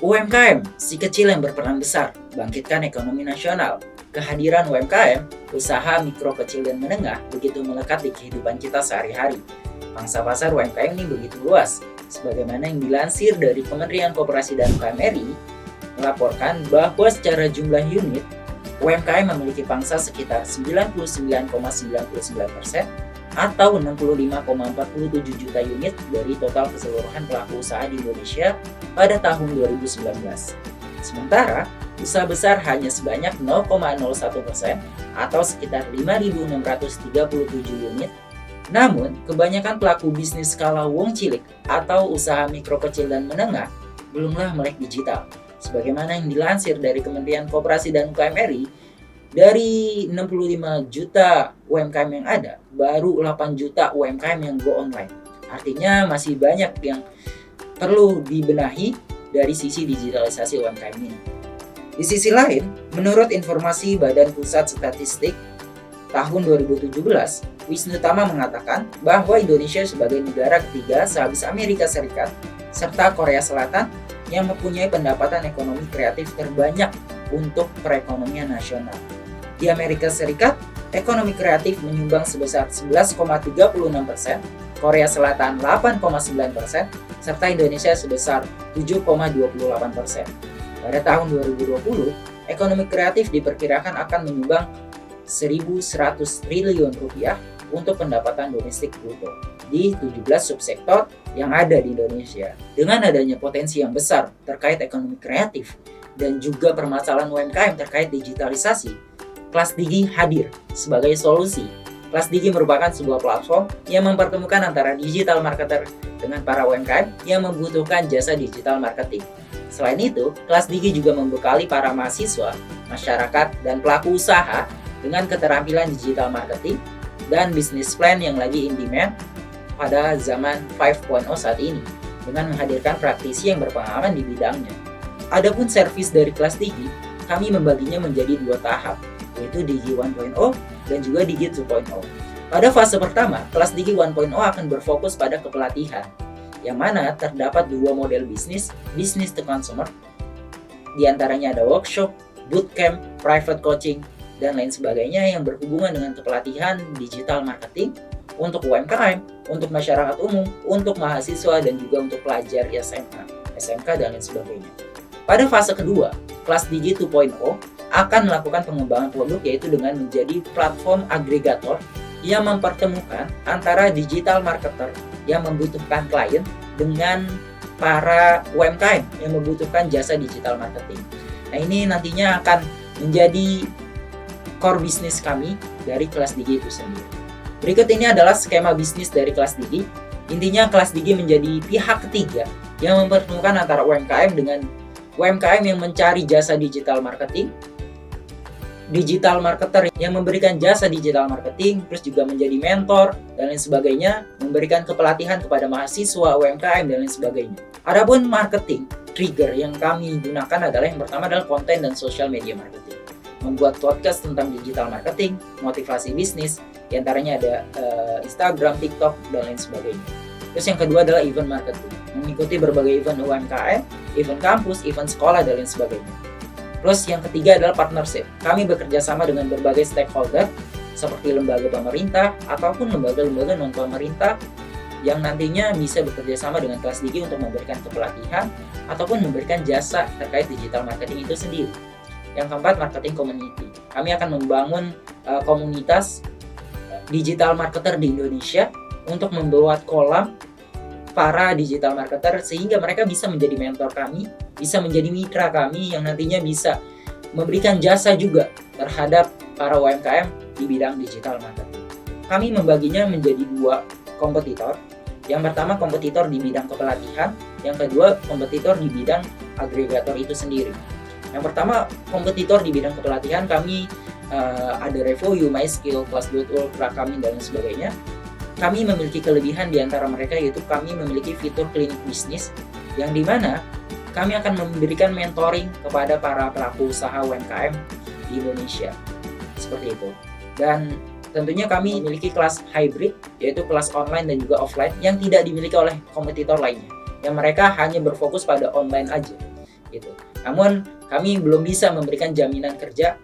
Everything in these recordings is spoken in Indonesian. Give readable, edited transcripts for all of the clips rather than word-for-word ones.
UMKM, si kecil yang berperan besar, bangkitkan ekonomi nasional. Kehadiran UMKM, usaha mikro kecil dan menengah, begitu melekat di kehidupan kita sehari-hari. Pangsa pasar UMKM ini begitu luas, sebagaimana yang dilansir dari Kementerian Koperasi dan UKM RI, melaporkan bahwa secara jumlah unit, UMKM memiliki pangsa sekitar 99,99% atau 65,47 juta unit dari total keseluruhan pelaku usaha di Indonesia pada tahun 2019. Sementara, usaha besar hanya sebanyak 0,01% atau sekitar 5.637 unit. Namun, kebanyakan pelaku bisnis skala wong cilik atau usaha mikro kecil dan menengah belumlah melek digital. Sebagaimana yang dilansir dari Kementerian Koperasi dan UKM RI, dari 65 juta UMKM yang ada, baru 8 juta UMKM yang go online. Artinya masih banyak yang perlu dibenahi dari sisi digitalisasi UMKM ini. Di sisi lain, menurut informasi Badan Pusat Statistik tahun 2017, Wisnu Tama mengatakan bahwa Indonesia sebagai negara ketiga sehabis Amerika Serikat serta Korea Selatan yang mempunyai pendapatan ekonomi kreatif terbanyak untuk perekonomian nasional. Di Amerika Serikat, ekonomi kreatif menyumbang sebesar 11,36%, Korea Selatan 8,9%, serta Indonesia sebesar 7,28%. Pada tahun 2020, ekonomi kreatif diperkirakan akan menyumbang 1.100 triliun rupiah untuk pendapatan domestik bruto di 17 subsektor yang ada di Indonesia. Dengan adanya potensi yang besar terkait ekonomi kreatif dan juga permasalahan UMKM terkait digitalisasi, Kelas Digi hadir sebagai solusi. Kelas Digi merupakan sebuah platform yang mempertemukan antara digital marketer dengan para UMKM yang membutuhkan jasa digital marketing. Selain itu, Kelas Digi juga membekali para mahasiswa, masyarakat, dan pelaku usaha dengan keterampilan digital marketing dan bisnis plan yang lagi in demand pada zaman 5.0 saat ini, dengan menghadirkan praktisi yang berpengalaman di bidangnya. Adapun servis dari Kelas Digi, kami membaginya menjadi 2 tahap, yaitu Digi 1.0 dan juga Digi 2.0. Pada fase pertama, Kelas Digi 1.0 akan berfokus pada kepelatihan, yang mana terdapat 2 model bisnis to consumer, di antaranya ada workshop, bootcamp, private coaching, dan lain sebagainya yang berhubungan dengan kepelatihan digital marketing untuk UMKM, untuk masyarakat umum, untuk mahasiswa, dan juga untuk pelajar SMA, SMK, dan lain sebagainya. Pada fase kedua, Kelas Digi 2.0 akan melakukan pengembangan produk, yaitu dengan menjadi platform agregator yang mempertemukan antara digital marketer yang membutuhkan klien dengan para UMKM yang membutuhkan jasa digital marketing. Nah, ini nantinya akan menjadi core bisnis kami dari Kelas Digi itu sendiri. Berikut ini adalah skema bisnis dari Kelas Digi. Intinya Kelas Digi menjadi pihak ketiga yang mempertemukan antara UMKM dengan UMKM yang mencari jasa digital marketing, digital marketer yang memberikan jasa digital marketing, terus juga menjadi mentor, dan lain sebagainya, memberikan kepelatihan kepada mahasiswa, UMKM, dan lain sebagainya. Adapun marketing, trigger yang kami gunakan adalah yang pertama adalah konten dan social media marketing. Membuat podcast tentang digital marketing, motivasi bisnis, diantaranya ada Instagram, TikTok, dan lain sebagainya. Terus yang kedua adalah event marketing, mengikuti berbagai event UMKM, event kampus, event sekolah, dan lain sebagainya. Terus yang ketiga adalah partnership. Kami bekerja sama dengan berbagai stakeholder seperti lembaga pemerintah ataupun lembaga-lembaga non-pemerintah yang nantinya bisa bekerja sama dengan Kelas Digi untuk memberikan kepelatihan ataupun memberikan jasa terkait digital marketing itu sendiri. Yang keempat, marketing community. Kami akan membangun komunitas digital marketer di Indonesia untuk membuat kolam para digital marketer sehingga mereka bisa menjadi mentor kami, bisa menjadi mitra kami yang nantinya bisa memberikan jasa juga terhadap para UMKM di bidang digital marketing. Kami membaginya menjadi 2 kompetitor. Yang pertama kompetitor di bidang kepelatihan, yang kedua kompetitor di bidang agregator itu sendiri. Yang pertama kompetitor di bidang kepelatihan, kami ada Revoyu, MySkill, Kelas.ul, Prakami, dan lain sebagainya. Kami memiliki kelebihan di antara mereka, yaitu kami memiliki fitur klinik bisnis yang dimana kami akan memberikan mentoring kepada para pelaku usaha UMKM di Indonesia. Seperti itu. Dan tentunya kami memiliki kelas hybrid, yaitu kelas online dan juga offline yang tidak dimiliki oleh kompetitor lainnya. Yang mereka hanya berfokus pada online aja. gitu. Namun kami belum bisa memberikan jaminan kerja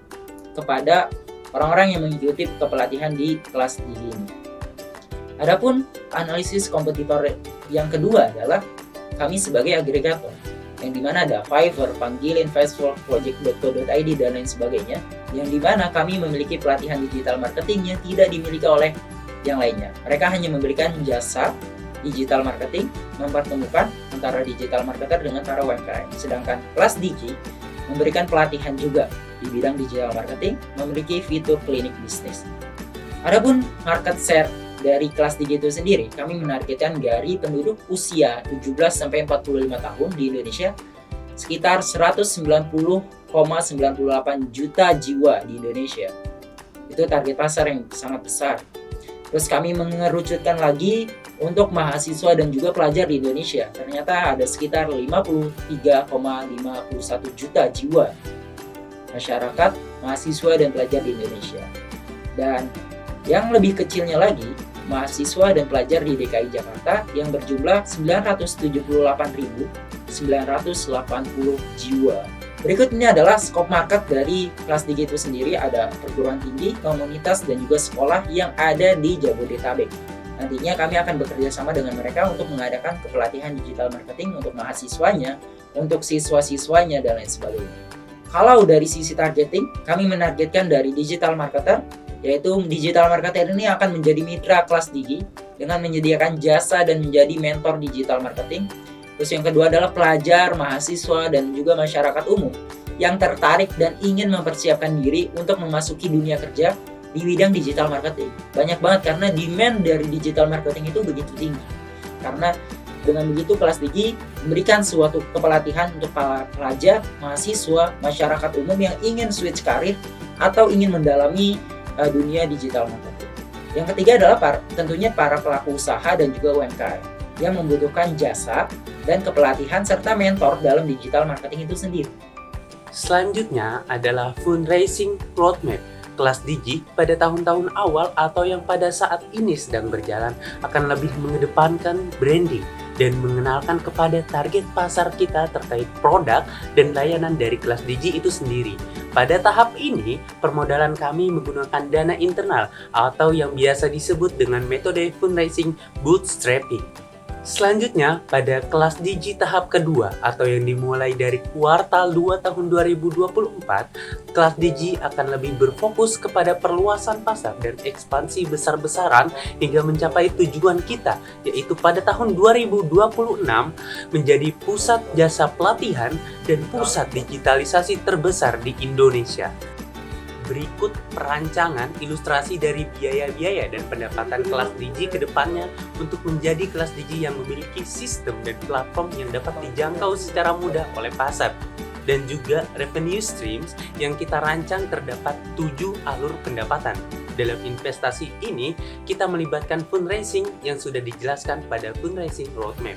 kepada orang-orang yang mengikuti kepelatihan di kelas Digi ini. Adapun analisis kompetitor yang kedua adalah kami sebagai agregator, yang dimana ada Fiverr, Panggilan, Fastwork, Project.co.id, dan lain sebagainya, yang dimana kami memiliki pelatihan digital marketing yang tidak dimiliki oleh yang lainnya. Mereka hanya memberikan jasa digital marketing, mempertemukan antara digital marketer dengan para UMKM. Sedangkan kelas Digi memberikan pelatihan juga di bidang digital marketing, memiliki fitur klinik bisnis. Adapun market share dari kelas Digi itu sendiri, kami menargetkan dari penduduk usia 17-45 tahun di Indonesia sekitar 190,98 juta jiwa di Indonesia. Itu target pasar yang sangat besar. Terus kami mengerucutkan lagi untuk mahasiswa dan juga pelajar di Indonesia. Ternyata ada sekitar 53,51 juta jiwa masyarakat, mahasiswa, dan pelajar di Indonesia. Dan yang lebih kecilnya lagi, mahasiswa dan pelajar di DKI Jakarta yang berjumlah 978.980 jiwa. Berikut ini adalah skop market dari kelas Digi itu sendiri. Ada perguruan tinggi, komunitas, dan juga sekolah yang ada di Jabodetabek. Nantinya kami akan bekerja sama dengan mereka untuk mengadakan kepelatihan digital marketing untuk mahasiswanya, untuk siswa-siswanya, dan lain sebagainya. Kalau dari sisi targeting, kami menargetkan dari digital marketer, yaitu digital marketer ini akan menjadi mitra kelas Digi dengan menyediakan jasa dan menjadi mentor digital marketing. Terus yang kedua adalah pelajar, mahasiswa, dan juga masyarakat umum yang tertarik dan ingin mempersiapkan diri untuk memasuki dunia kerja di bidang digital marketing. Banyak banget karena demand dari digital marketing itu begitu tinggi. Karena dengan begitu kelas Digi memberikan suatu kepelatihan untuk para pelajar, mahasiswa, masyarakat umum yang ingin switch karir atau ingin mendalami dunia digital marketing. Yang ketiga adalah tentunya para pelaku usaha dan juga UMKM yang membutuhkan jasa dan kepelatihan serta mentor dalam digital marketing itu sendiri. Selanjutnya adalah fundraising roadmap. Kelas Digi pada tahun-tahun awal atau yang pada saat ini sedang berjalan akan lebih mengedepankan branding dan mengenalkan kepada target pasar kita terkait produk dan layanan dari kelas Digi itu sendiri. Pada tahap ini, permodalan kami menggunakan dana internal atau yang biasa disebut dengan metode fundraising bootstrapping. Selanjutnya, pada kelas Digi tahap kedua atau yang dimulai dari kuartal 2 tahun 2024, kelas Digi akan lebih berfokus kepada perluasan pasar dan ekspansi besar-besaran hingga mencapai tujuan kita, yaitu pada tahun 2026 menjadi pusat jasa pelatihan dan pusat digitalisasi terbesar di Indonesia. Berikut perancangan ilustrasi dari biaya-biaya dan pendapatan kelas Digi ke depannya untuk menjadi kelas Digi yang memiliki sistem dan platform yang dapat dijangkau secara mudah oleh pasar. Dan juga revenue streams yang kita rancang terdapat 7 alur pendapatan. Dalam investasi ini, kita melibatkan fundraising yang sudah dijelaskan pada fundraising roadmap.